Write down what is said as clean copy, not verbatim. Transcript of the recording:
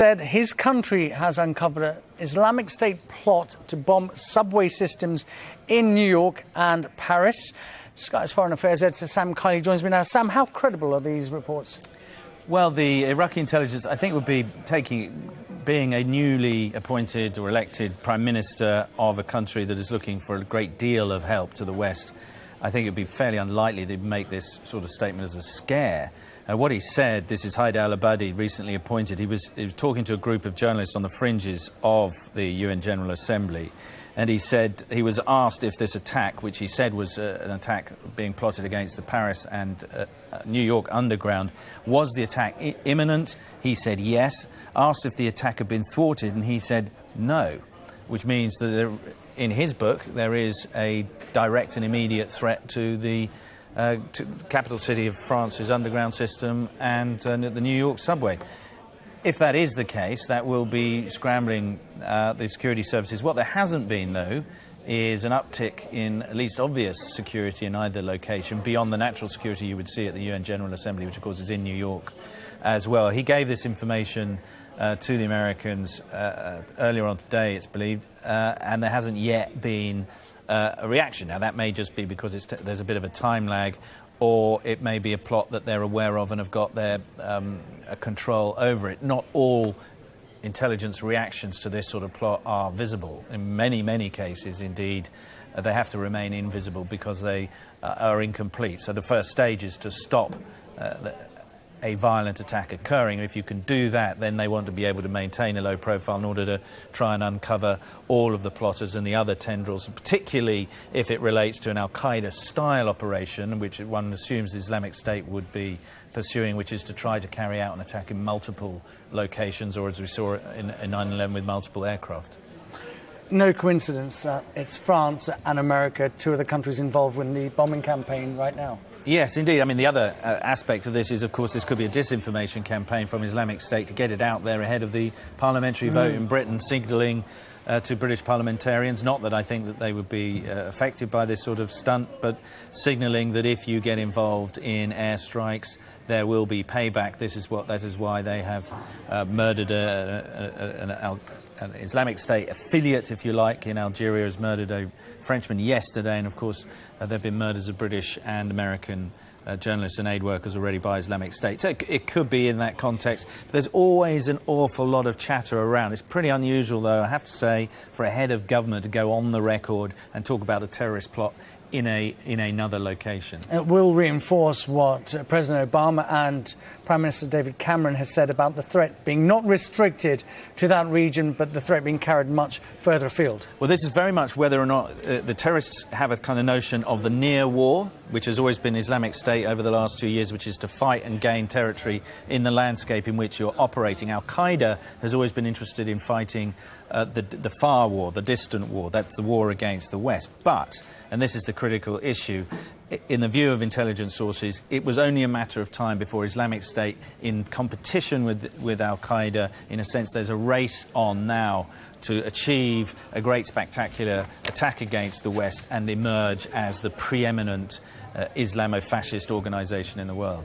Said his country has uncovered an Islamic State plot to bomb subway systems in New York and Paris. Sky's Foreign Affairs editor Sam Kiley joins me now. Sam, how credible are these reports? Well, the Iraqi intelligence, I think, would be being a newly appointed or elected Prime Minister of a country that is looking for a great deal of help to the West. I think it would be fairly unlikely they'd make this sort of statement as a scare. What he said, this is Haidar al-Abadi, recently appointed, he was talking to a group of journalists on the fringes of the UN General Assembly, and he said he was asked if this attack, which he said was an attack being plotted against the Paris and New York underground, was the attack imminent? He said yes. Asked if the attack had been thwarted, and he said no, which means that in his book there is a direct and immediate threat to the capital city of France's underground system and the New York subway. If that is the case, that will be scrambling the security services. What there hasn't been, though, is an uptick in at least obvious security in either location, beyond the natural security you would see at the UN General Assembly, which of course is in New York as well. He gave this information to the Americans earlier on today, it's believed, and there hasn't yet been a reaction. Now, that may just be because there's a bit of a time lag, or it may be a plot that they're aware of and have got their control over it. Not all intelligence reactions to this sort of plot are visible. In many, many cases, indeed, they have to remain invisible because they are incomplete. So the first stage is to stop a violent attack occurring. If you can do that, then they want to be able to maintain a low profile in order to try and uncover all of the plotters and the other tendrils, particularly if it relates to an al-Qaeda style operation, which one assumes the Islamic State would be pursuing, which is to try to carry out an attack in multiple locations, or as we saw in 9/11 with multiple aircraft. No coincidence that it's France and America, two of the countries involved in the bombing campaign right now. Yes, indeed. I mean, the other aspect of this is, of course, this could be a disinformation campaign from Islamic State to get it out there ahead of the parliamentary vote in Britain, signalling to British parliamentarians, not that I think that they would be affected by this sort of stunt, but signalling that if you get involved in airstrikes, there will be payback. That is why they have murdered an Islamic State affiliate, if you like, in Algeria, has murdered a Frenchman yesterday, and of course there have been murders of British and American journalists and aid workers already by Islamic State. So it could be in that context. But there's always an awful lot of chatter around. It's pretty unusual, though, I have to say, for a head of government to go on the record and talk about a terrorist plot in another location. It will reinforce what President Obama and Prime Minister David Cameron has said about the threat being not restricted to that region, but the threat being carried much further afield. Well, this is very much whether or not the terrorists have a kind of notion of the near war, which has always been Islamic State over the last 2 years, which is to fight and gain territory in the landscape in which you're operating. Al-Qaeda has always been interested in fighting the far war, the distant war. That's the war against the West. But, and this is the critical issue, in the view of intelligence sources, it was only a matter of time before Islamic State, in competition with Al-Qaeda, in a sense, there's a race on now to achieve a great spectacular attack against the West and emerge as the preeminent Islamo-fascist organisation in the world.